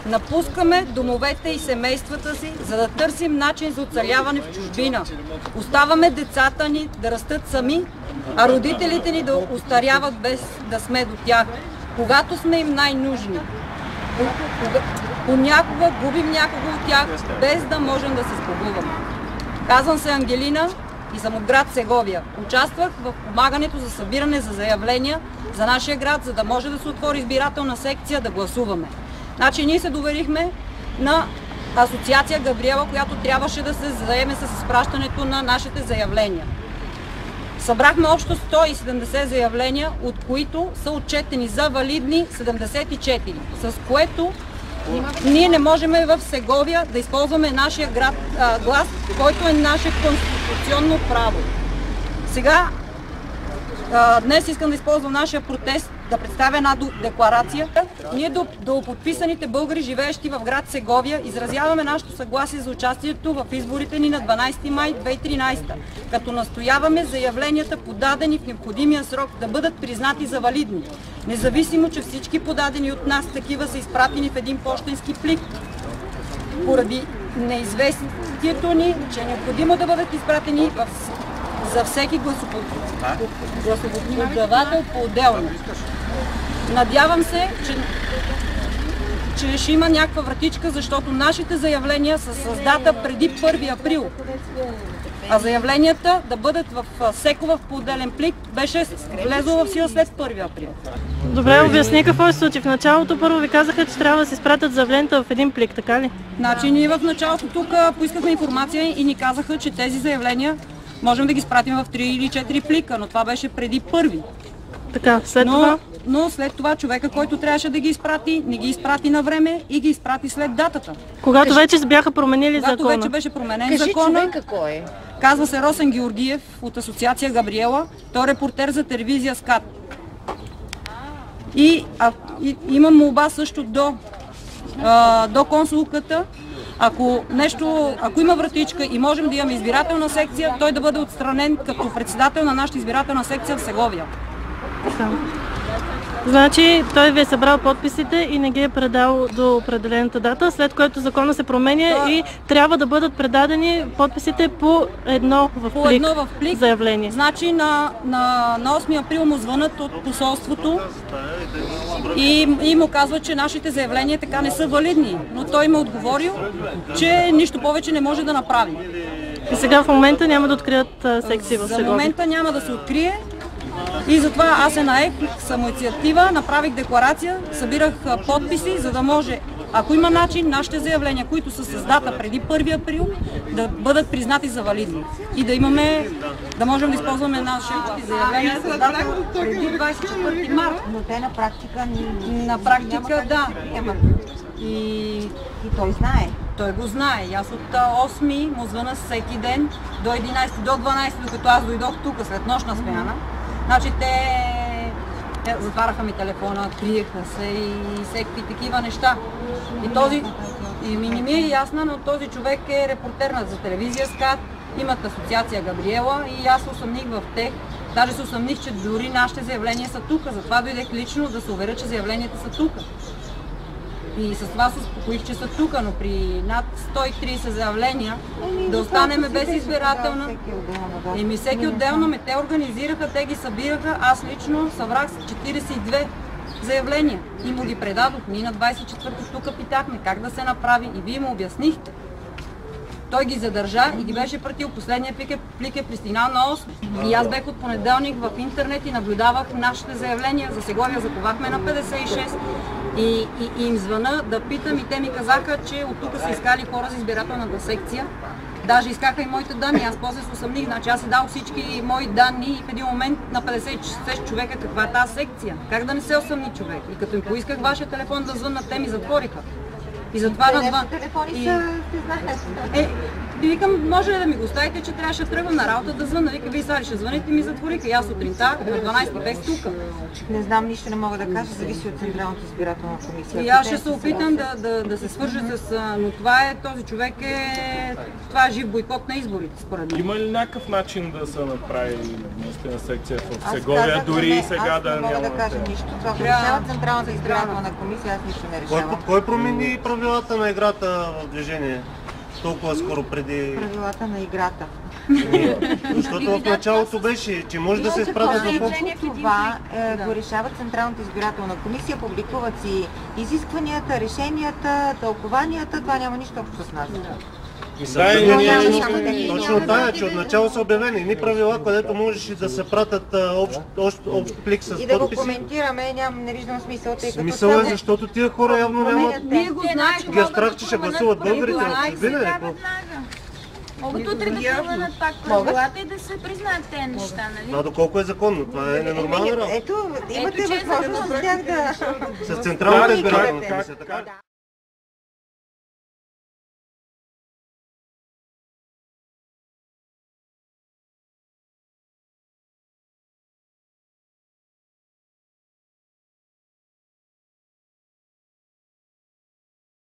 Напускаме домовете и семействата си, за да търсим начин за оцеляване в чужбина. Оставаме децата ни да растат сами, а родителите ни да остаряват без да сме до тях, когато сме им най-нужни. Понякога губим някого от тях, без да можем да се спогуваме. Казвам се Ангелина и съм от град Сеговия. Участвах в помагането за събиране за заявления за нашия град, за да може да се отвори избирателна секция да гласуваме. Значи ние се доверихме на Асоциация Габриела, която трябваше да се заеме с изпращането на нашите заявления. Събрахме общо 170 заявления, от които са отчетени за валидни 74, с което ние не можем в Сеговия да използваме нашия глас, който е наше конституционно право. Сега, днес искам да използвам нашия протест, да представя една декларация. Ние до подписаните българи, живеещи в град Сеговия, изразяваме нашето съгласие за участието в изборите ни на 12 май 2013, като настояваме заявленията, подадени в необходимия срок, да бъдат признати за валидни, независимо, че всички подадени от нас такива са изпратени в един пощенски плик. Поради неизвестието ни, че е необходимо да бъдат изпратени за всеки гласоподавател по-отделно. Надявам се, че ще има някаква вратичка, защото нашите заявления са с дата преди 1 април. А заявленията да бъдат в секова в по-отделен плик беше влезло в сила след 1 април. Добре, обясни какво се случи. В началото първо ви казаха, че трябва да се изпратят заявленията в един плик, така ли? Значи ние в началото тук поискахме информация и ни казаха, че тези заявления можем да ги спратим в 3 или 4 плика, но това беше преди 1. Така, след това? Но след това човека, който трябваше да ги изпрати, не ги изпрати на време и ги изпрати след датата. Когато вече бяха променили закона? Когато вече беше променен закона. Човека кой е? Казва се Росен Георгиев от Асоциация Габриела. Той е репортер за телевизия СКАТ. И имам молба също до консулката. Ако има вратичка и можем да имаме избирателна секция, той да бъде отстранен като председател на нашата избирателна секция в Сеговия. Значи той ви е събрал подписите и не ги е предал до определената дата, след което закона се променя и трябва да бъдат предадени подписите по едно в плик заявление. Значи на 8 април му звънат от посолството и му казват, че нашите заявления така не са валидни, но той им е отговорил, че нищо повече не може да направи. И сега в момента няма да открият секции в Сеговия? За момента няма да се открие. И затова аз се наех самоинициатива, направих декларация, събирах подписи, за да може, ако има начин, нашите заявления, които са с дата преди 1 април, да бъдат признати за валидни. И да можем да използваме нашите заявления с дата преди 24 марта. Но те на практика На практика, да. И той знае. Той го знае. Аз от 8 му звъна всеки ден до 11, до 12, докато аз дойдох тук след нощна смяна. Значи те затвараха ми телефона, криеха се и всеки такива неща. И ми не ми е ясна, но този човек е репортер за телевизия СКАТ, имат Асоциация Габриела и аз се усъмних в тях. Даже се усъмних, че дори нашите заявления са тук. Затова дойдех лично да се уверя, че заявленията са тук. И с това се успокоих, че са тук, но при над 130 заявления да останем без избирателна. Всеки отделно, те организираха, те ги събираха. Аз лично събрах 42 заявления и му ги предадох. Ние на 24-то тук питахме как да се направи и вие му обяснихте. Той ги задържа и ги беше пратил. Последния плик е пристигнал на 8. И аз бех от понеделник в интернет и наблюдавах нашите заявления. За Сеговия заковахме на 56 и им звъна да питам и те ми казаха, че от тук са искали хора за избирателната секция. Даже искаха и моите данни, аз после се усъмних, значи аз си дал всички мои данни и в един момент на 56 човека каква е тази секция. Как да не се усъмни човек? И като им поисках вашия телефон да звъннат, те ми затвориха. И затова на два... И викам, може ли да ми го оставите, че трябваше да тръгвам на работа да звънна. Вика, вие сега ще звъните и ми затвориха. И аз сутринта на 12 без тук. Не знам, нищо не мога да кажа, зависи от Централната избирателна комисия. И аз ще се опитам да се свържа с... Но това е, този човек това е жив бойкот на изборите, според мен. Има ли някакъв начин да се направи наистина секция в Сеговия, дори и сега да няма? Аз не мога да кажа нищо. Това го решава Централната избирателна комисия, аз нищо не решавам. Кой промени правилата на играта в движение толкова скоро преди... Правилата на играта. Защото в началото беше, че може да се изпратят в общност. Това го решава Централната избирателна комисия, публикуват си изискванията, решенията, тълкованията, това няма нищо общо с нас. Точно тая, че отначало са обявени едни правила, където можеше да се пратят общ плик с подписи. И да го коментираме, не виждам смисъл, тъй като... Смисъл е, защото тия хора явно нямат... Вие го знаете, ги е страх, че ще гласуват българите в чужбина. Могат утре да променят пак правилата и да се признаят тези неща, нали? Това доколко е законно, това е ненормална работа. Ето, имате възможност с тях да... С Централната избирателна комисия, така?